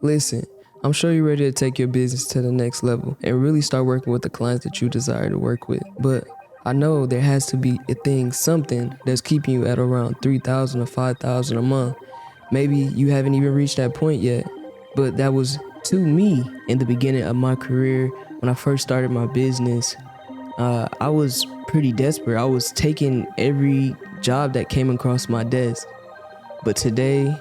Listen, I'm sure you're ready to take your business to the next level and really start working with the clients that you desire to work with. But I know there has to be a thing, something that's keeping you at around 3,000 or 5,000 a month. Maybe you haven't even reached that point yet, but that was to me in the beginning of my career when I first started my business. I was pretty desperate. I was taking every job that came across my desk. But today,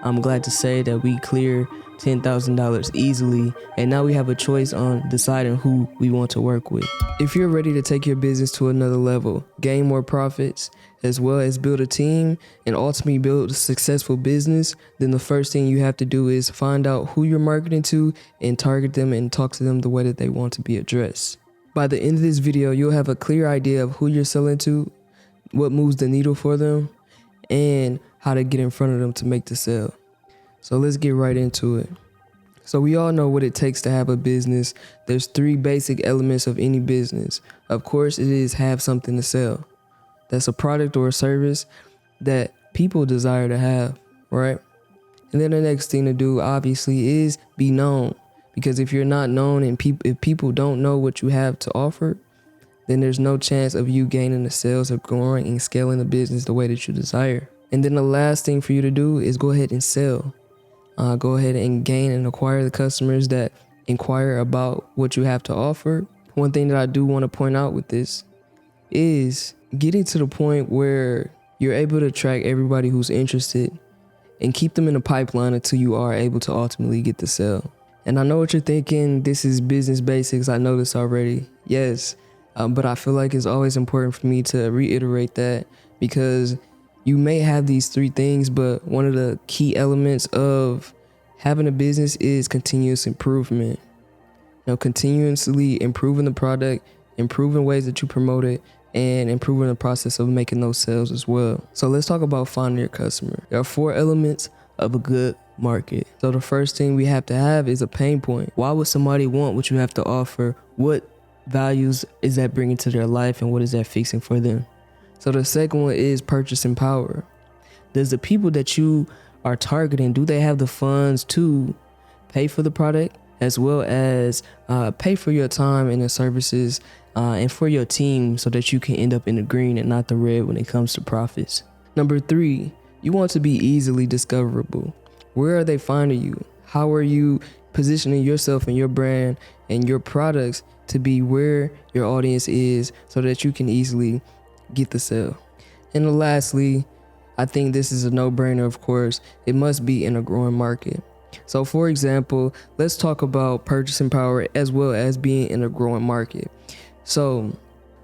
I'm glad to say that we cleared $10,000 easily, and now we have a choice on deciding who we want to work with. If you're ready to take your business to another level, gain more profits, as well as build a team and ultimately build a successful business, then the first thing you have to do is find out who you're marketing to and target them and talk to them the way that they want to be addressed. By the end of this video, you'll have a clear idea of who you're selling to, what moves the needle for them, and how to get in front of them to make the sale. So let's get right into it. So we all know what it takes to have a business. There's 3 basic elements of any business. Of course, it is have something to sell. That's a product or a service that people desire to have, right? And then the next thing to do, obviously, is be known. Because if you're not known and if people don't know what you have to offer, then there's no chance of you gaining the sales or growing and scaling the business the way that you desire. And then the last thing for you to do is go ahead and sell. Go ahead and gain and acquire the customers that inquire about what you have to offer. One thing that I do want to point out with this is getting to the point where you're able to track everybody who's interested and keep them in the pipeline until you are able to ultimately get the sale. And I know what you're thinking, this is business basics, I know this already. Yes, but I feel like it's always important for me to reiterate that, because you may have these 3 things, but one of the key elements of having a business is continuous improvement. Continuously improving the product, improving ways that you promote it, and improving the process of making those sales as well. So let's talk about finding your customer. There are 4 elements of a good market. So the first thing we have to have is a pain point. Why would somebody want what you have to offer? What values is that bringing to their life, and what is that fixing for them? So the second one is purchasing power. Does the people that you are targeting, do they have the funds to pay for the product, as well as pay for your time and the services and for your team, so that you can end up in the green and not the red when it comes to profits? Number 3, you want to be easily discoverable. Where are they finding you? How are you positioning yourself and your brand and your products to be where your audience is, so that you can easily get the sale? And lastly, I think this is a no-brainer, of course, it must be in a growing market. So for example, let's talk about purchasing power as well as being in a growing market. So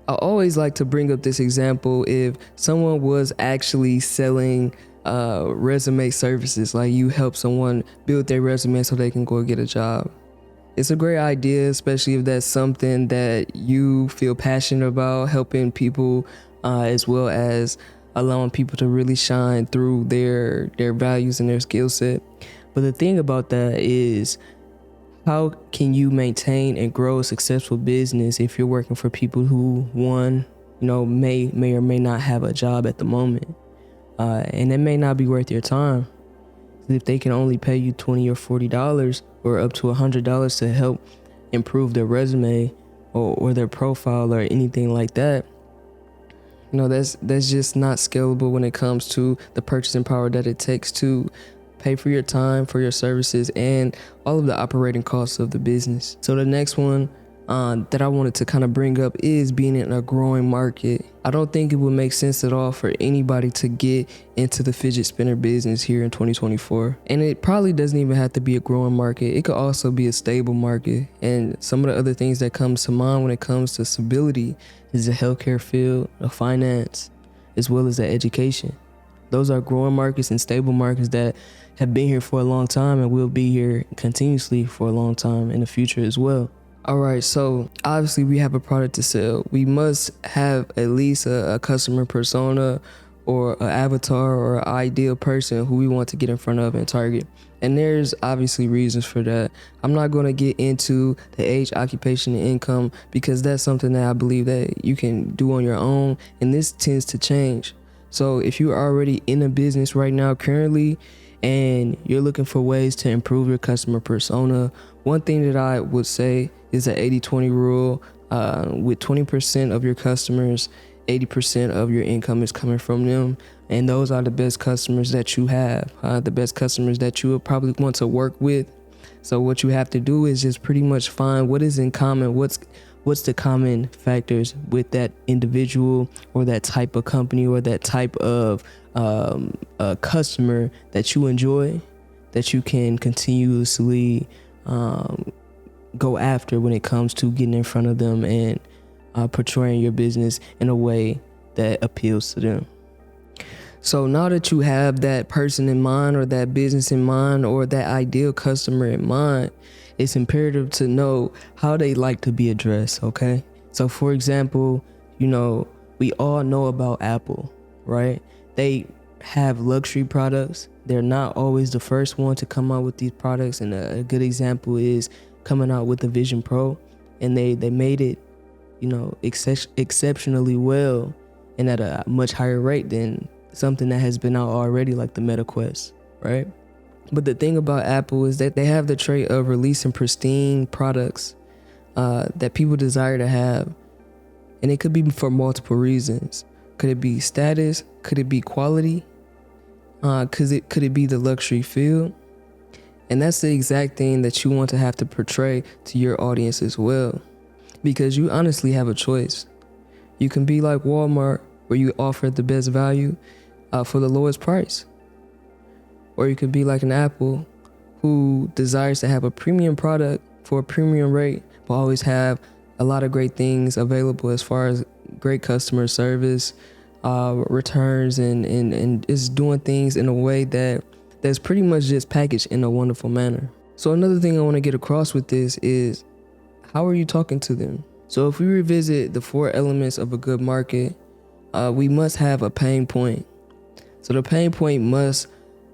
I always like to bring up this example. If someone was actually selling resume services, like you help someone build their resume so they can go get a job, it's a great idea, especially if that's something that you feel passionate about, helping people as well as allowing people to really shine through their values and their skill set. But the thing about that is, how can you maintain and grow a successful business if you're working for people who, one, may or may not have a job at the moment, and it may not be worth your time. If they can only pay you $20 or $40 or up to $100 to help improve their resume or their profile or anything like that, that's just not scalable when it comes to the purchasing power that it takes to pay for your time, for your services, and all of the operating costs of the business. So the next one that I wanted to kind of bring up is being in a growing market. I don't think it would make sense at all for anybody to get into the fidget spinner business here in 2024. And it probably doesn't even have to be a growing market. It could also be a stable market. And some of the other things that comes to mind when it comes to stability is the healthcare field, the finance, as well as the education. Those are growing markets and stable markets that have been here for a long time and will be here continuously for a long time in the future as well. All right, so obviously we have a product to sell. We must have at least a customer persona or an avatar or an ideal person who we want to get in front of and target. And there's obviously reasons for that. I'm not going to get into the age, occupation, and income, because that's something that I believe that you can do on your own, and this tends to change. So if you're already in a business right now currently and you're looking for ways to improve your customer persona, one thing that I would say is the 80-20 rule. With 20% of your customers, 80% of your income is coming from them. And those are the best customers that you have, the best customers that you would probably want to work with. So what you have to do is just pretty much find what is in common, what's the common factors with that individual or that type of company or that type of customer that you enjoy, that you can continuously go after when it comes to getting in front of them and portraying your business in a way that appeals to them. So now that you have that person in mind or that business in mind or that ideal customer in mind, it's imperative to know how they like to be addressed, okay? So for example, we all know about Apple, right? They have luxury products. They're not always the first one to come out with these products. And a good example is coming out with the Vision Pro, and they made it, exceptionally well and at a much higher rate than something that has been out already, like the Meta Quest, right? But the thing about Apple is that they have the trait of releasing pristine products that people desire to have. And it could be for multiple reasons. Could it be status? Could it be quality? Could it be the luxury feel? And that's the exact thing that you want to have to portray to your audience as well. Because you honestly have a choice. You can be like Walmart, where you offer the best value for the lowest price. Or you could be like an Apple, who desires to have a premium product for a premium rate, but always have a lot of great things available as far as great customer service, returns, and is doing things in a way that's pretty much just packaged in a wonderful manner. So another thing I want to get across with this is, how are you talking to them? So if we revisit the 4 elements of a good market, we must have a pain point. So the pain point must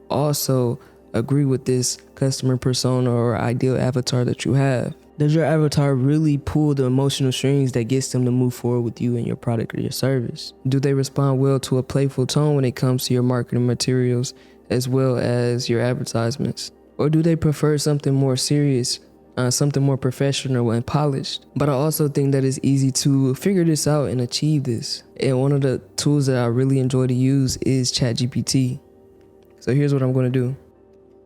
also agree with this customer persona or ideal avatar that you have. Does your avatar really pull the emotional strings that gets them to move forward with you and your product or your service? Do they respond well to a playful tone when it comes to your marketing materials as well as your advertisements? Or do they prefer something more serious, something more professional and polished? But I also think that it's easy to figure this out and achieve this. And one of the tools that I really enjoy to use is Chat GPT. So here's what I'm going to do.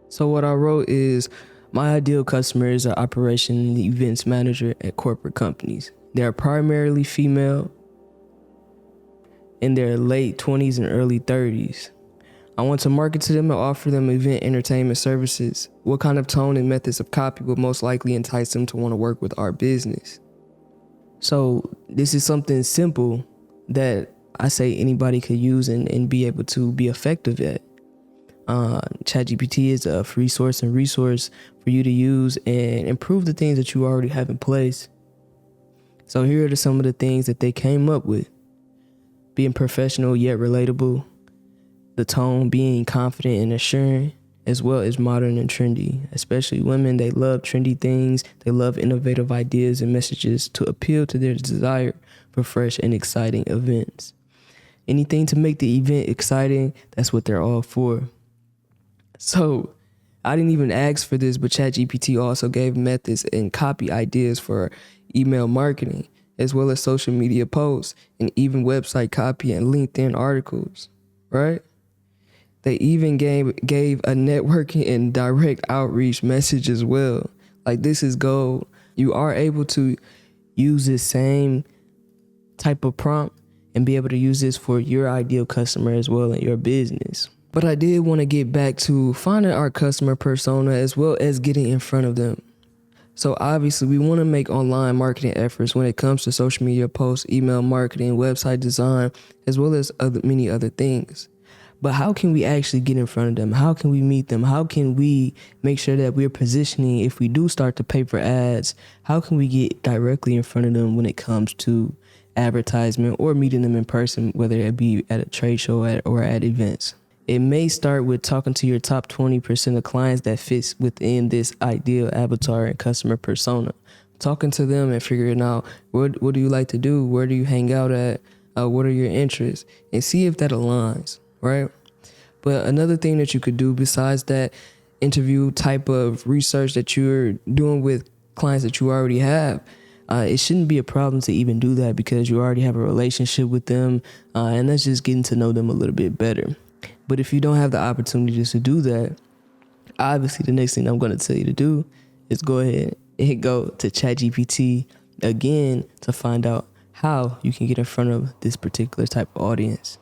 So what I wrote is, my ideal customer is an operation and events manager at corporate companies. They are primarily female in their late 20s and early 30s. I want to market to them and offer them event entertainment services. What kind of tone and methods of copy would most likely entice them to want to work with our business? So this is something simple that I say anybody could use and be able to be effective at. ChatGPT is a free resource for you to use and improve the things that you already have in place. So here are some of the things that they came up with. Being professional yet relatable. The tone being confident and assuring, as well as modern and trendy. Especially women, they love trendy things. They love innovative ideas and messages to appeal to their desire for fresh and exciting events. Anything to make the event exciting, that's what they're all for. So I didn't even ask for this, but ChatGPT also gave methods and copy ideas for email marketing, as well as social media posts and even website copy and LinkedIn articles, right? They even gave a networking and direct outreach message as well. Like, this is gold. You are able to use this same type of prompt and be able to use this for your ideal customer as well in your business. But I did want to get back to finding our customer persona as well as getting in front of them. So obviously we want to make online marketing efforts when it comes to social media posts, email marketing, website design, as well as many other things. But how can we actually get in front of them? How can we meet them? How can we make sure that we're positioning, if we do start to pay for ads, how can we get directly in front of them when it comes to advertisement or meeting them in person, whether it be at a trade show or at events? It may start with talking to your top 20% of clients that fits within this ideal avatar and customer persona. Talking to them and figuring out what do you like to do? Where do you hang out at? What are your interests? And see if that aligns, right? But another thing that you could do besides that interview type of research that you're doing with clients that you already have, it shouldn't be a problem to even do that because you already have a relationship with them, and that's just getting to know them a little bit better. But if you don't have the opportunities to do that, obviously the next thing I'm going to tell you to do is go ahead and go to Chat GPT again to find out how you can get in front of this particular type of audience.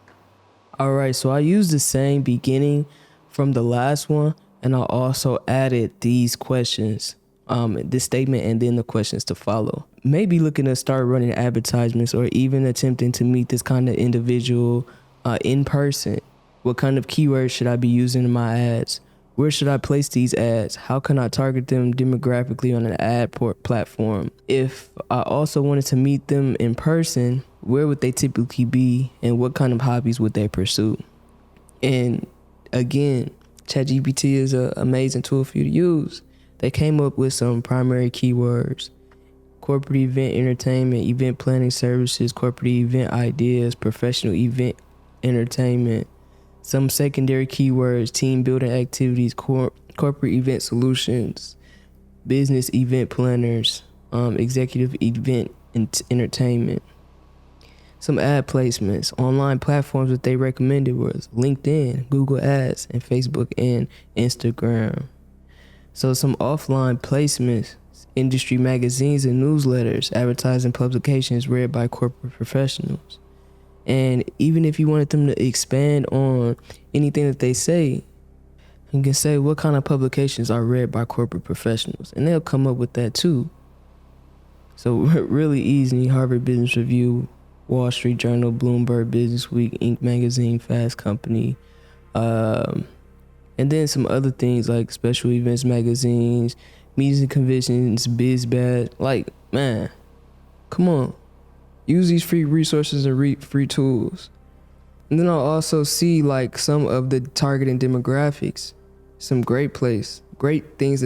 All right, so I used the same beginning from the last one, and I also added these questions, this statement, and then the questions to follow. Maybe looking to start running advertisements or even attempting to meet this kind of individual in person. What kind of keywords should I be using in my ads? Where should I place these ads? How can I target them demographically on an ad platform? If I also wanted to meet them in person, where would they typically be and what kind of hobbies would they pursue? And again, ChatGPT is an amazing tool for you to use. They came up with some primary keywords: corporate event entertainment, event planning services, corporate event ideas, professional event entertainment. Some secondary keywords: team building activities, corporate event solutions, business event planners, executive event entertainment. Some ad placements. Online platforms that they recommended was LinkedIn, Google Ads, and Facebook and Instagram. So some offline placements: industry magazines and newsletters, advertising publications read by corporate professionals. And even if you wanted them to expand on anything that they say, you can say what kind of publications are read by corporate professionals, and they'll come up with that too. So really easy: Harvard Business Review, Wall Street Journal, Bloomberg Business Week, Inc. Magazine, Fast Company, and then some other things like special events magazines, meetings and conventions, BizBad. Like, man, come on. Use these free resources and free tools. And then I'll also see like some of the targeting demographics, some great things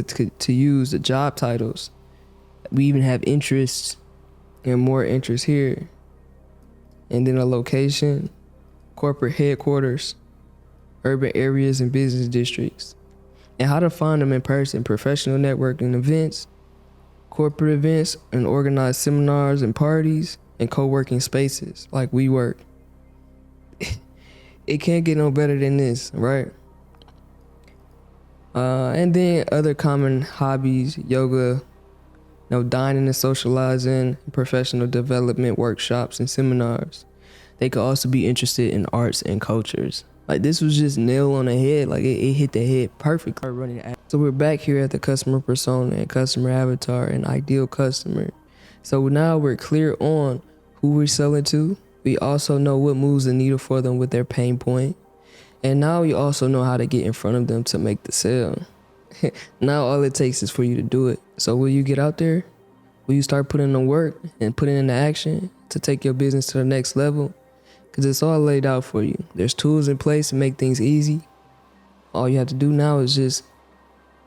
to use, the job titles. We even have interests and more interests here. And then a location, corporate headquarters, urban areas and business districts. And how to find them in person: professional networking events, corporate events, and organized seminars and parties, and co-working spaces like WeWork. It can't get no better than this, right? And then other common hobbies: yoga, dining and socializing, professional development workshops and seminars. They could also be interested in arts and cultures. Like, this was just nail on the head. Like, it hit the head perfectly. So we're back here at the customer persona and customer avatar and ideal customer. So now we're clear on who we're selling to. We also know what moves the needle for them with their pain point. And now we also know how to get in front of them to make the sale. Now all it takes is for you to do it. So will you get out there? Will you start putting in the work and putting in the action to take your business to the next level? Because it's all laid out for you. There's tools in place to make things easy. All you have to do now is just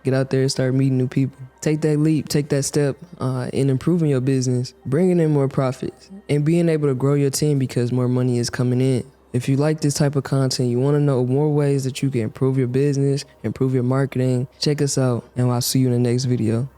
get out there and start meeting new people. Take that leap, take that step in improving your business, bringing in more profits, and being able to grow your team because more money is coming in. If you like this type of content, you want to know more ways that you can improve your business, improve your marketing, check us out, and I'll see you in the next video.